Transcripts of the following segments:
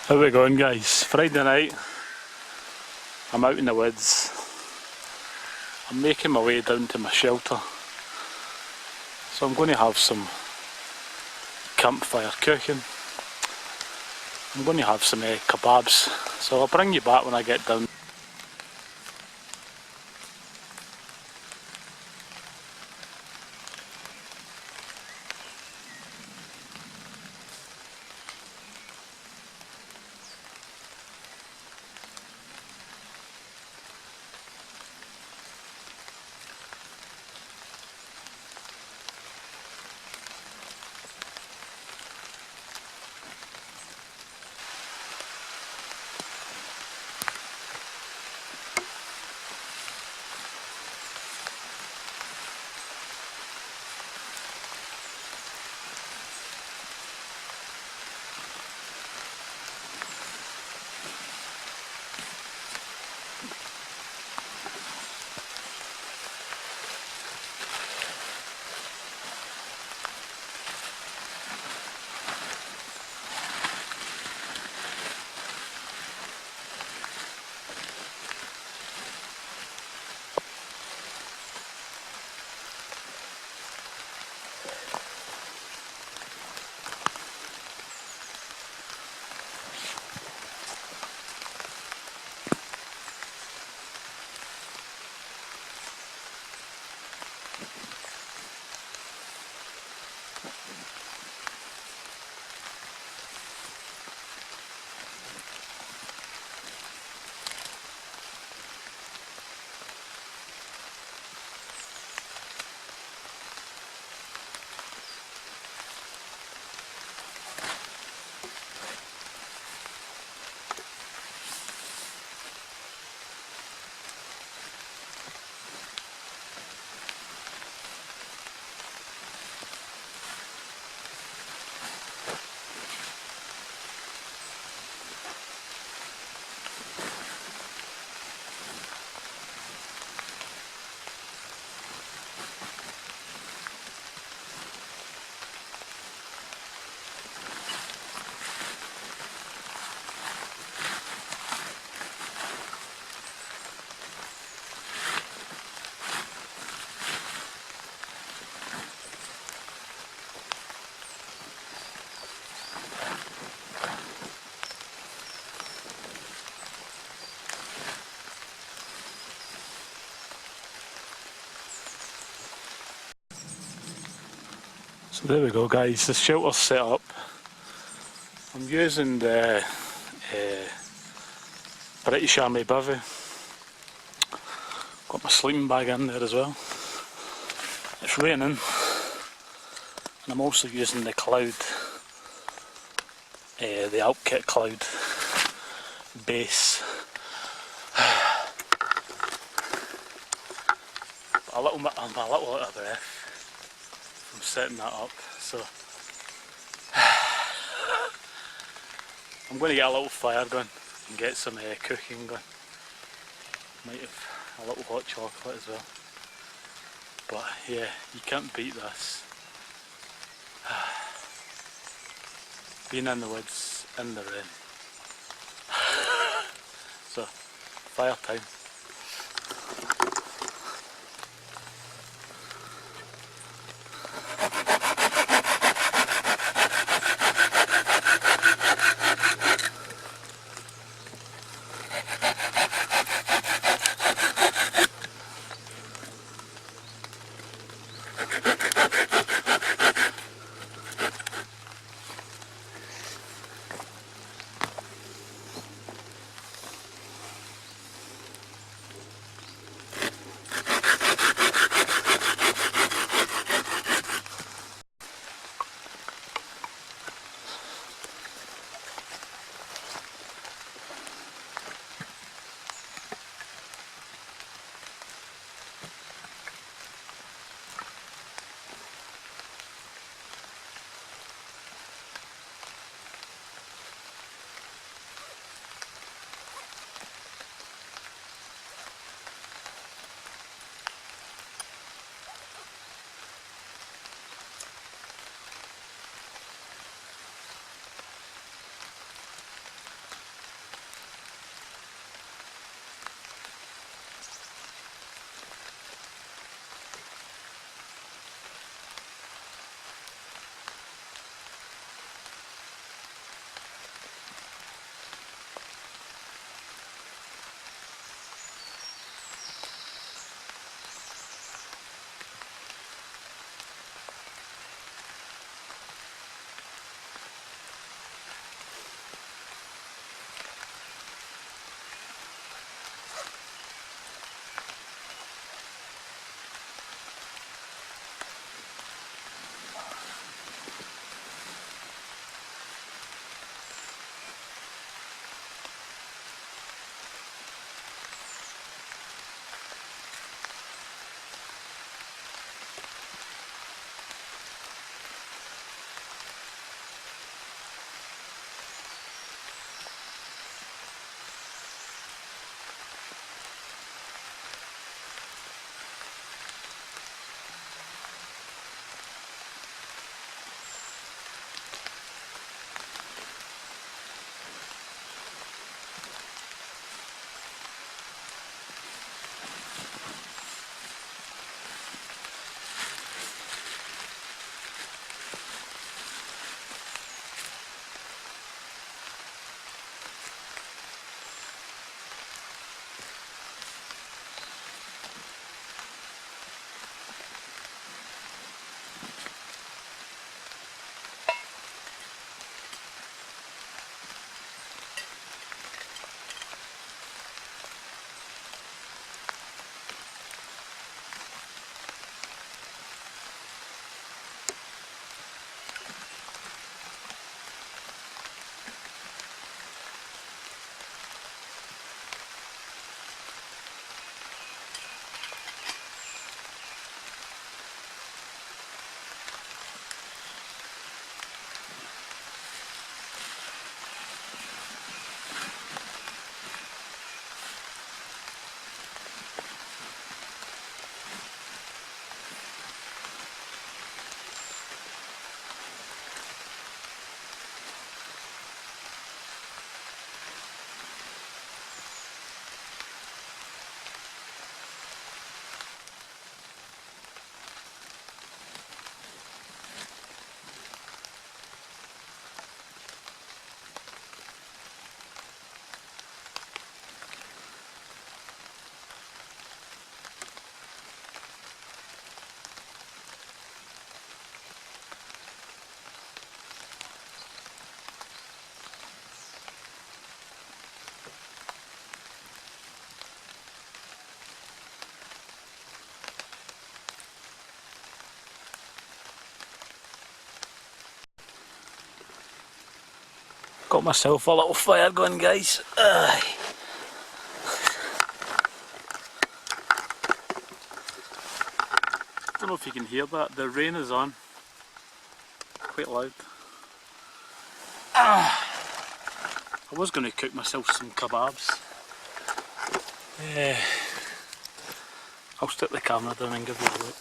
How we going, guys? Friday night, I'm out in the woods. I'm making my way down to my shelter. So I'm going to have some campfire cooking. I'm going to have some kebabs. So I'll bring you back when I get down. So there we go, guys, the shelter's set up. I'm using the British Army Bivi. Got my sleeping bag in there as well. It's raining, and I'm also using the cloud, the Alpkit cloud base. I'm a little out of breath from setting that up, so I'm going to get a little fire going and get some cooking going. Might have a little hot chocolate as well. But yeah, you can't beat this. Being in the woods, in the rain. So, fire time. Got myself a little fire going, guys. Don't know if you can hear that. The rain is on. Quite loud. I was going to cook myself some kebabs. I'll stick the camera down and give you a look.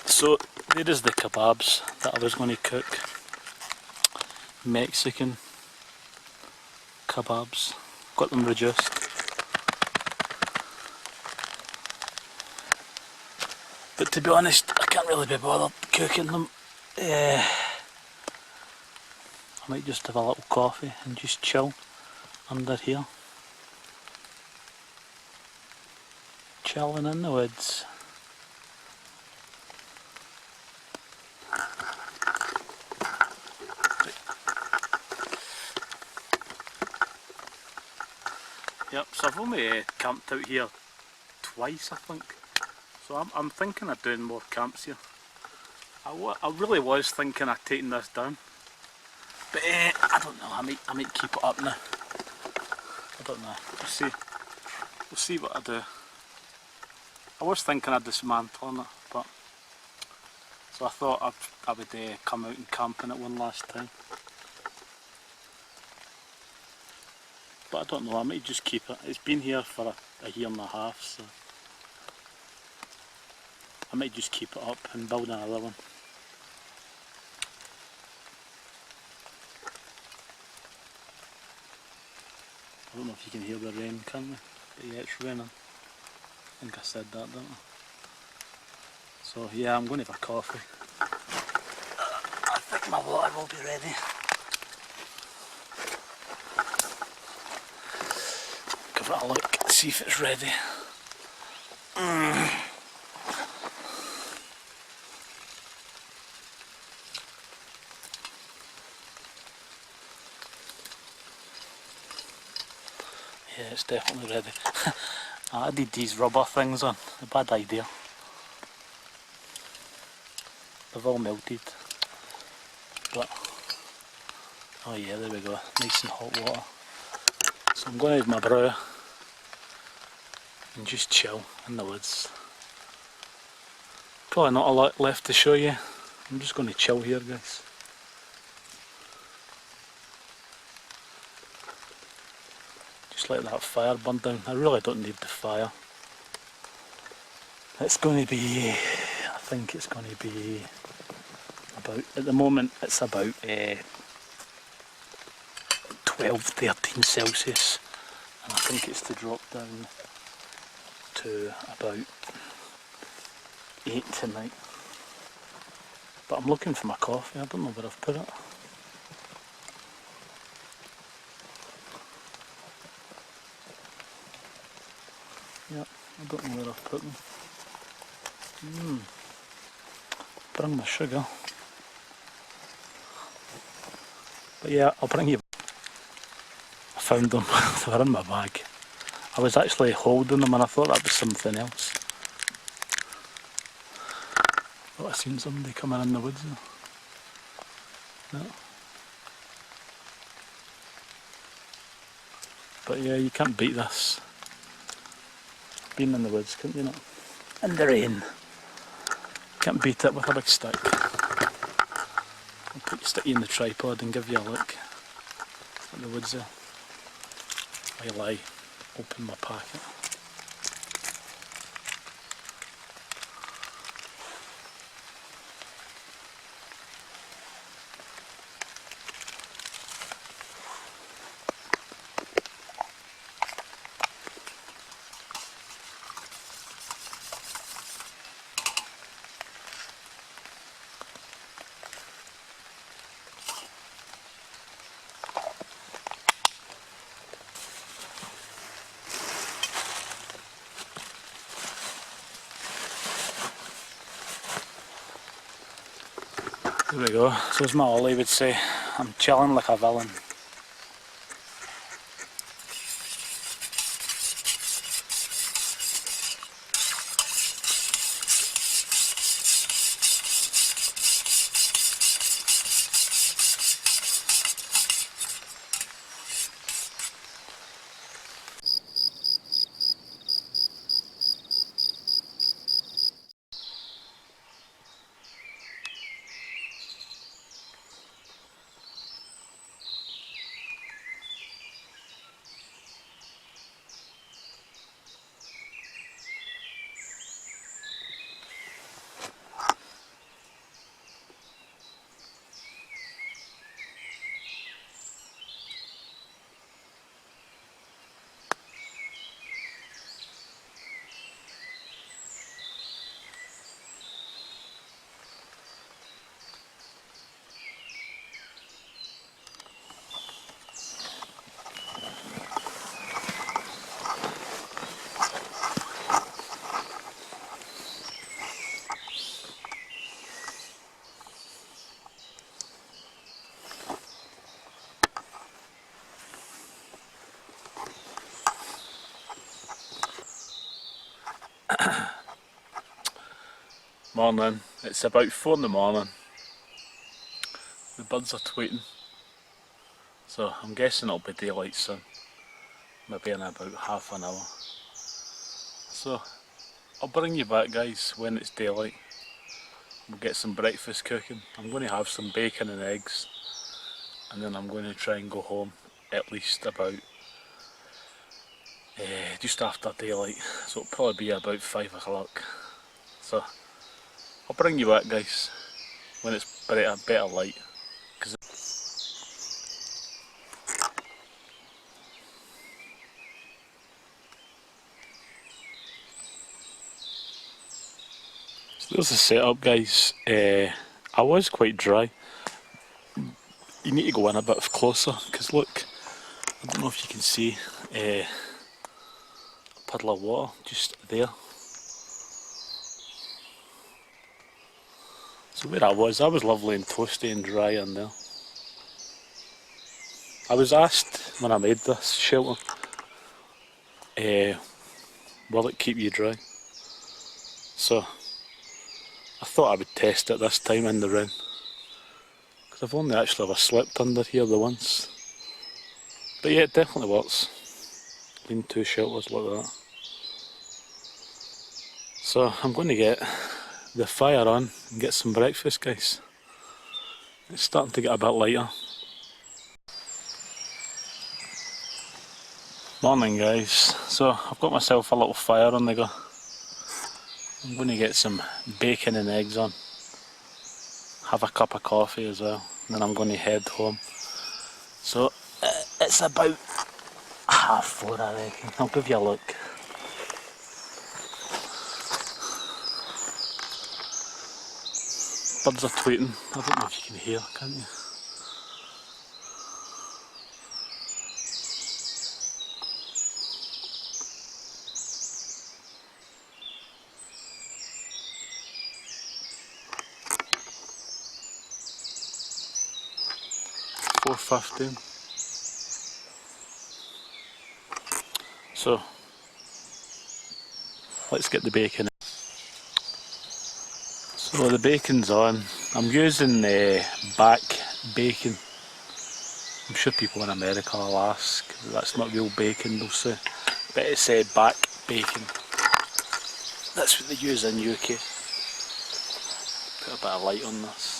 So there is the kebabs that I was going to cook. Mexican kebabs. Got them reduced. But to be honest, I can't really be bothered cooking them. I might just have a little coffee and just chill under here. Chilling in the woods. Yep, so I've only camped out here twice, I think. So I'm thinking of doing more camps here. I really was thinking of taking this down. But I don't know, I might keep it up now. I don't know, we'll see what I do. I was thinking of dismantling it, but... So I thought I would come out and camp in it one last time. But I don't know, I might just keep it. It's been here for a year and a half, so I might just keep it up and build another one. I don't know if you can hear the rain, can you? But yeah, it's raining. I think I said that, didn't I? So yeah, I'm going to have a coffee. I think my water will be ready. Give it a look, see if it's ready. Yeah, it's definitely ready. I added these rubber things on, a bad idea. They've all melted. But, oh yeah, there we go, nice and hot water. So I'm going to have my brew and just chill in the woods. Probably not a lot left to show you. I'm just going to chill here, guys. Just let that fire burn down. I really don't need the fire. It's going to be, I think it's going to be about, at the moment it's about 12, 13 Celsius, and I think it's to drop down to about 8 tonight. But I'm looking for my coffee, I don't know where I've put it. Yep, I don't know where I've put them. Bring my sugar. But yeah, I'll bring you. I found them, they were in my bag. I was actually holding them and I thought that was something else. I thought I seen somebody coming in the woods. No. But yeah, you can't beat this. Being in the woods, couldn't you not? In the rain. Can't beat it with a big stick. I'll stick you in the tripod and give you a look at the woods there. While I open my packet. There we go, so as my Ollie would say, I'm chilling like a villain. Morning, it's about 4 in the morning. The birds are tweeting, so I'm guessing it'll be daylight soon, maybe in about half an hour. So I'll bring you back, guys, when it's daylight. We'll get some breakfast cooking. I'm going to have some bacon and eggs, and then I'm going to try and go home at least about just after daylight, so it'll probably be about 5 o'clock. So I'll bring you back, guys, when it's better light. So there's the setup, guys. I was quite dry. You need to go in a bit closer, because look, I don't know if you can see a puddle of water just there. So where I was lovely and toasty and dry in there. I was asked when I made this shelter, will it keep you dry? So I thought I would test it this time in the rain, because I've only actually ever slept under here the once. But yeah, it definitely works. Lean-to shelters like that. So I'm going to get the fire on and get some breakfast, guys. It's starting to get a bit lighter. Morning, guys. So I've got myself a little fire on the go. I'm going to get some bacon and eggs on. Have a cup of coffee as well. And then I'm going to head home. So it's about 4:30, I reckon. I'll give you a look. Birds are tweeting. I don't know if you can hear, can you? $4.15. So let's get the bacon. So the bacon's on. I'm using back bacon. I'm sure people in America will ask, that's not real bacon, they'll say. But it's back bacon. That's what they use in UK. Put a bit of light on this.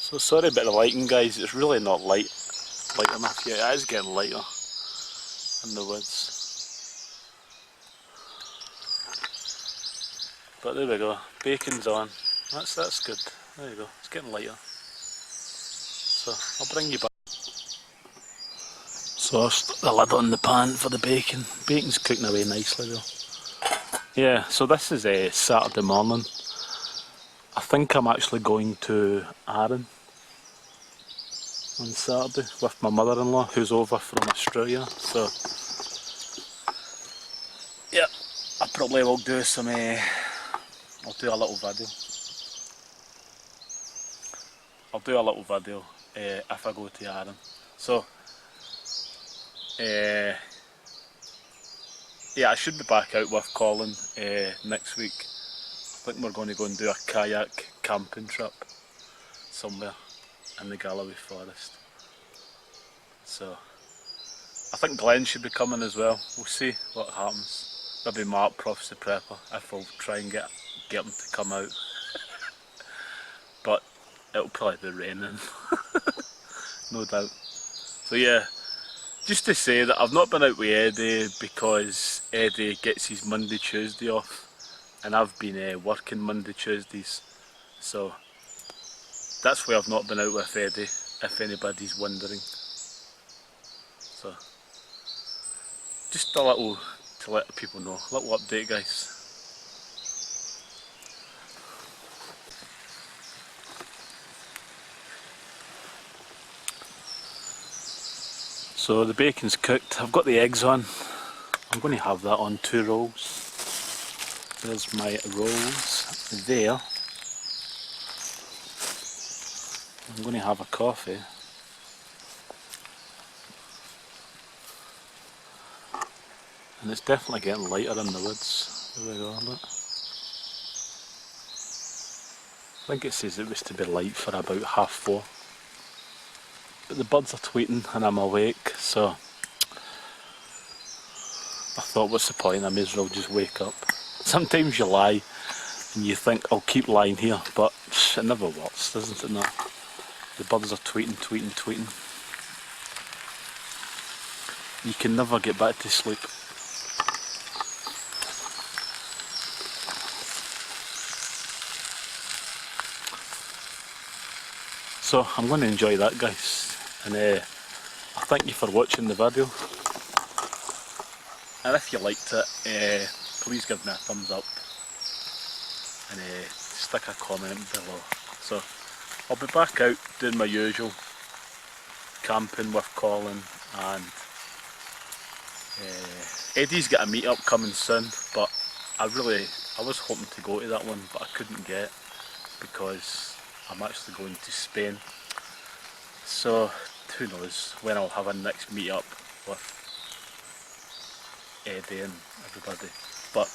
So sorry about the lighting, guys, it's really not light enough yet. It is getting lighter in the woods. But there we go, bacon's on. That's good. There you go, it's getting lighter. So I'll bring you back. So I've stuck the lid on the pan for the bacon. Bacon's cooking away nicely though. Yeah, so this is Saturday morning. I think I'm actually going to Arran on Saturday with my mother-in-law who's over from Australia, so yeah, I probably will do some, I'll do a little video. If I go to Arran. So, yeah, I should be back out with Colin next week. I think we're going to go and do a kayak camping trip somewhere in the Galloway Forest. So, I think Glenn should be coming as well. We'll see what happens. Maybe Mark, Prof's the prepper, if I'll try and get him to come out. But it'll probably be raining, no doubt. So yeah, just to say that I've not been out with Eddie because Eddie gets his Monday, Tuesday off, and I've been working Monday, Tuesdays. So that's why I've not been out with Eddie, if anybody's wondering. So just a little to let people know, a little update, guys. So the bacon's cooked, I've got the eggs on. I'm going to have that on 2 rolls. There's my rolls there. I'm going to have a coffee. And it's definitely getting lighter in the woods. There we go, look. I think it says it was to be light for about 4:30. But the birds are tweeting and I'm awake, so I thought, what's the point, I may as well just wake up. Sometimes you lie and you think, I'll keep lying here, but it never works, doesn't it not? The birds are tweeting. You can never get back to sleep. So I'm going to enjoy that, guys. And I thank you for watching the video, and if you liked it, please give me a thumbs up and stick a comment below. So I'll be back out doing my usual camping with Colin, and Eddie's got a meet up coming soon, but I was hoping to go to that one, but I couldn't get because I'm actually going to Spain. So who knows when I'll have a next meet up with Eddie and everybody. But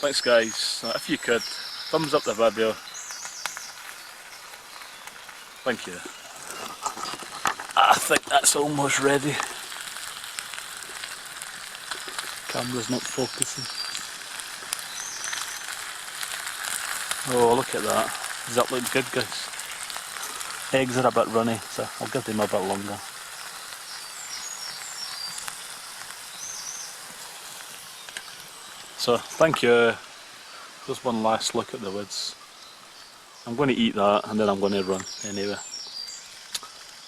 thanks, guys. If you could thumbs up the video. Thank you. I think that's almost ready. Camera's not focusing. Oh, look at that. Does that look good, guys? Eggs are a bit runny, so I'll give them a bit longer. So, thank you. Just one last look at the woods. I'm going to eat that and then I'm going to run anyway.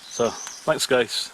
So, thanks, guys.